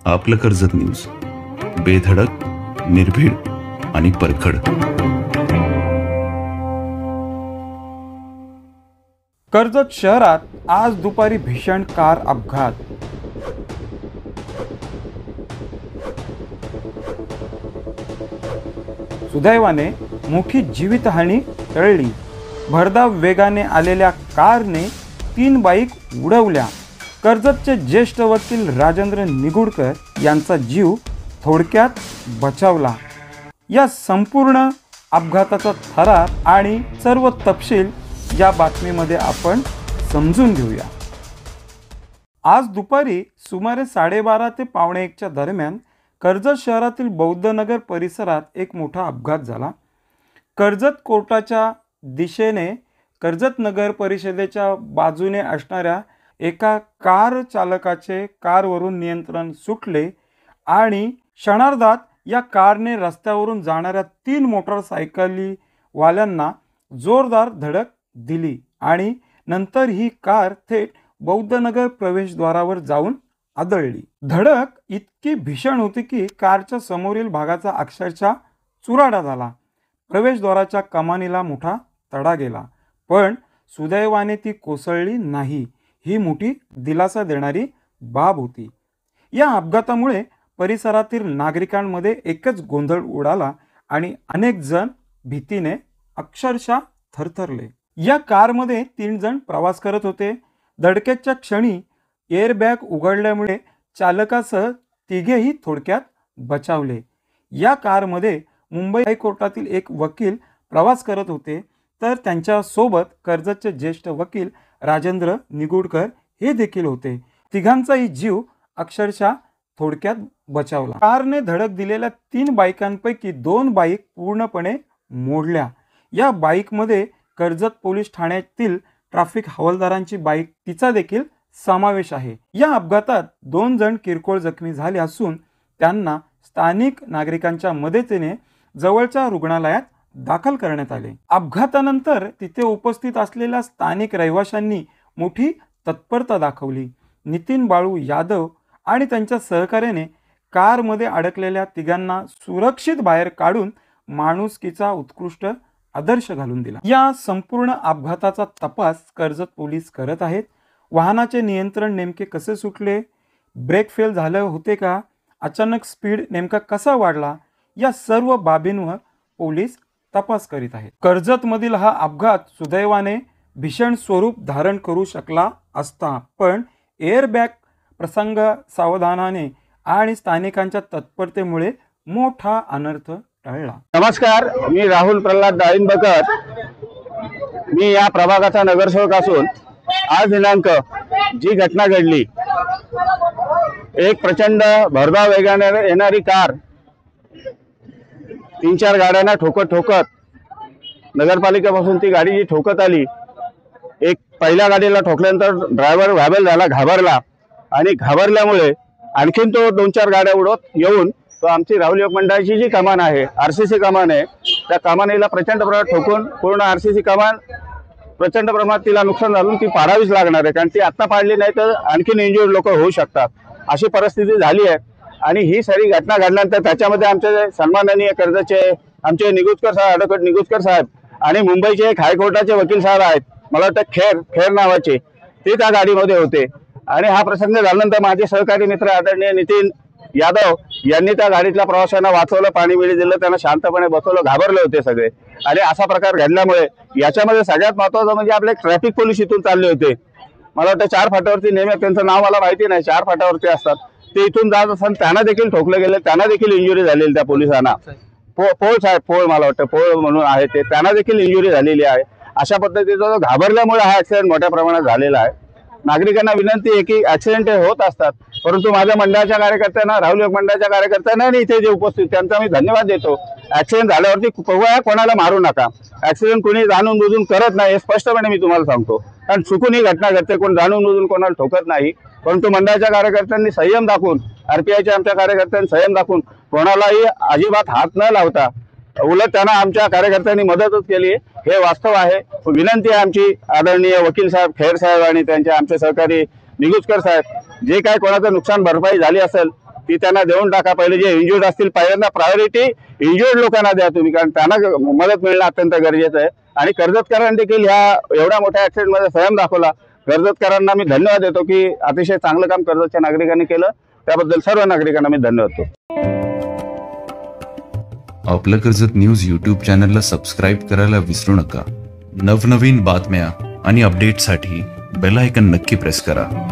आपलं कर्जत न्यूज, बेधडक, निर्भीड आणि परखड. कर्जत शहरात आज दुपारी भीषण कार अपघात. सुदैवाने मोठी जीवितहानी टळली. भरधाव वेगाने आलेल्या कारने 3 बाईक उडवल्या. कर्जतचे ज्येष्ठ वकील राजेंद्र निगुडकर यांचा जीव थोडक्यात बचावला. या संपूर्ण अपघाताचा थरार आणि सर्व तपशील या बातमीमध्ये आपण समजून घेऊया. आज दुपारी सुमारे 12:30 ते 1:45च्या दरम्यान कर्जत शहरातील बौद्धनगर परिसरात एक मोठा अपघात झाला. कर्जत कोर्टाच्या दिशेने कर्जत नगर परिषदेच्या बाजूने असणाऱ्या एका कार चालकाचे कारवरून नियंत्रण सुटले आणि क्षणार्धात या कारने रस्त्यावरून जाणाऱ्या 3 मोटरसायकलीवाल्यांना जोरदार धडक दिली आणि नंतर ही कार थेट बौद्धनगर प्रवेशद्वारावर जाऊन आदळली. धडक इतकी भीषण होती की कारच्या समोरील भागाचा अक्षरशः चुराडा झाला. प्रवेशद्वाराच्या कमानीला मोठा तडा गेला, पण सुदैवाने ती कोसळली नाही. ही मोठी दिलासा देणारी बाब होती. या अपघातामुळे परिसरातील नागरिकांमध्ये एकच गोंधळ उडाला आणि अनेक जण भीतीने अक्षरशः थरथरले. या कारमध्ये 3 जण प्रवास करत होते. धडकेच्या क्षणी एअरबॅग उघडल्यामुळे चालकासह 3घेही थोडक्यात बचावले. या कारमध्ये मुंबई हायकोर्टातील एक वकील प्रवास करत होते, तर त्यांच्यासोबत कर्जतचे ज्येष्ठ वकील राजेंद्र निगुडकर हे देखील होते. तिघांचाही जीव अक्षरशः थोडक्यात बचावला. कारने धडक दिलेल्या 3 बाईकांपैकी 2 बाईक पूर्णपणे मोडल्या. या बाईकमध्ये कर्जत पोलीस ठाण्यातील ट्रॅफिक हवालदारांची बाईक तिचा देखील समावेश आहे. या अपघातात 2 जण किरकोळ जखमी झाले असून त्यांना स्थानिक नागरिकांच्या मदतीने जवळच्या रुग्णालयात दाखल करण्यात आले. अपघातानंतर तिथे उपस्थित असलेल्या स्थानिक रहिवाशांनी मोठी तत्परता दाखवली. नितीन बाळू यादव आणि त्यांच्या सहकार्याने कारमध्ये अडकलेल्या तिघांना सुरक्षित बाहेर काढून माणुसकीचा उत्कृष्ट आदर्श घालून दिला. या संपूर्ण अपघाताचा तपास कर्जत पोलीस करत आहेत. वाहनाचे नियंत्रण नेमके कसे सुटले, ब्रेक फेल झाले होते का, अचानक स्पीड नेमका कसा वाढला, या सर्व बाबींवर पोलीस तपास करीत आहेत. कर्जतमधील हा अपघात सुदैवाने भीषण स्वरूप धारण करू शकला असता, पण एअरबॅग प्रसंग, सावधानाने आणि स्थानिकांच्या तत्परतेमुळे मोठा अनर्थ टळला. नमस्कार, मी राहुल प्रल्हाद डाळिंबकर. मी या प्रभागाचा नगरसेवक असून आज दिनांक जी घटना घडली, एक प्रचंड भरधाव वेगाने येणारी कार 3-4 गाड्यांना ठोकत नगरपालिकेपासून ती गाडी जी ठोकत आली, एक पहिल्या गाडीला ठोकल्यानंतर ड्रायव्हर व्हायबल झाला, घाबरला आणि घाबरल्यामुळे आणखीन तो 2-4 गाड्या उडत येऊन तो आमची राहुल योग मंडळाची जी कमान आहे, RCC कमान आहे, त्या कमानीला प्रचंड प्रमाणात ठोकून पूर्ण RCC कमान प्रचंड प्रमाणात तिला नुकसान झालं. ती पाडावीच लागणार आहे, कारण ती आत्ता पाडली नाही तर आणखीन इंजुर्ड लोक होऊ शकतात, अशी परिस्थिती झाली आहे. आणि ही सारी घटना घडल्यानंतर त्याच्यामध्ये आमचे सन्माननीय कर्जतचे आमचे निगुडकर साहेब, ॲडव्होकेट निगुडकर साहेब आणि मुंबईचे एक हायकोर्टाचे वकील साहेब आहेत, मला वाटतं खेर नावाचे, ते त्या गाडीमध्ये होते. आणि हा प्रसंग झाल्यानंतर माझे सहकारी मित्र आदरणीय नितीन यादव यांनी त्या गाडीतल्या प्रवाशांना वाचवलं, पाणी बिणी दिलं, त्यांना शांतपणे बसवलं, घाबरले होते सगळे. आणि असा प्रकार घडल्यामुळे याच्यामध्ये सगळ्यात महत्त्वाचं म्हणजे आपले ट्रॅफिक पोलीस इथून चालले होते. मला वाटतं 4 फाट्यावरती नेहमी, त्यांचं नाव मला माहिती नाही, 4 फाट्यावरती असतात ते, इथून जात असताना त्यांना देखील ठोकले गेले, त्यांना देखील इंजुरी झालेली त्या पोलिसांना. पोळ साहेब, पोळ मला वाटतं पोळ म्हणून आहे ते, त्यांना देखील इंजुरी झालेली आहे. अशा पद्धतीचा घाबरल्यामुळे हा ऍक्सिडेंट मोठ्या प्रमाणात झालेला आहे. नागरिकांना विनंती आहे की ऍक्सिडेंट हे होत असतात, परंतु माझ्या मंडळाच्या कार्यकर्त्यांना, राहुल योग मंडळाच्या कार्यकर्त्यांना आणि इथे जे उपस्थित त्यांचा मी धन्यवाद देतो. ऍक्सिडेंट झाल्यावरती कोणाला मारू नका. ऍक्सिडेंट कोणी जाणून बुजून करत नाही, हे स्पष्टपणे मी तुम्हाला सांगतो, कारण चुकून ही घटना घडते, कोण जाणून बुजून कोणाला ठोकत नाही. परंतु मंडळाच्या कार्यकर्त्यांनी संयम दाखवून, RPIच्या आमच्या कार्यकर्त्यांनी संयम दाखवून कोणालाही अजिबात हात न लावता उलट त्यांना आमच्या कार्यकर्त्यांनी मदतच केली, हे वास्तव आहे. विनंती आहे आमची आदरणीय वकील साहेब, खेर साहेब आणि त्यांचे आमचे सहकारी निगुडकर साहेब, जे काय कोणाचं नुकसान भरपाई झाली असेल ती त्यांना देऊन टाका. पहिले जे इंजुर्ड असतील पहिल्यांदा प्रायोरिटी इंजुर्ड लोकांना द्या तुम्ही, कारण त्यांना मदत मिळणं अत्यंत गरजेचं आहे. आणि कर्जतकरांनी देखील ह्या एवढ्या मोठ्या ऍक्सिडेंटमध्ये संयम दाखवला. कर्जतकरांना मी धन्यवाद देतो की अतिशय चांगलं काम कर्जतच्या नागरिकांनी केलं. त्याबद्दल सर्व नागरिकांना मी धन्यवाद देतो. आपलं कर्जत न्यूज यूट्यूब चॅनलला सबस्क्राईब करायला विसरू नका. नवनवीन बातम्या आणि अपडेटसाठी बेल आयकन नक्की प्रेस करा.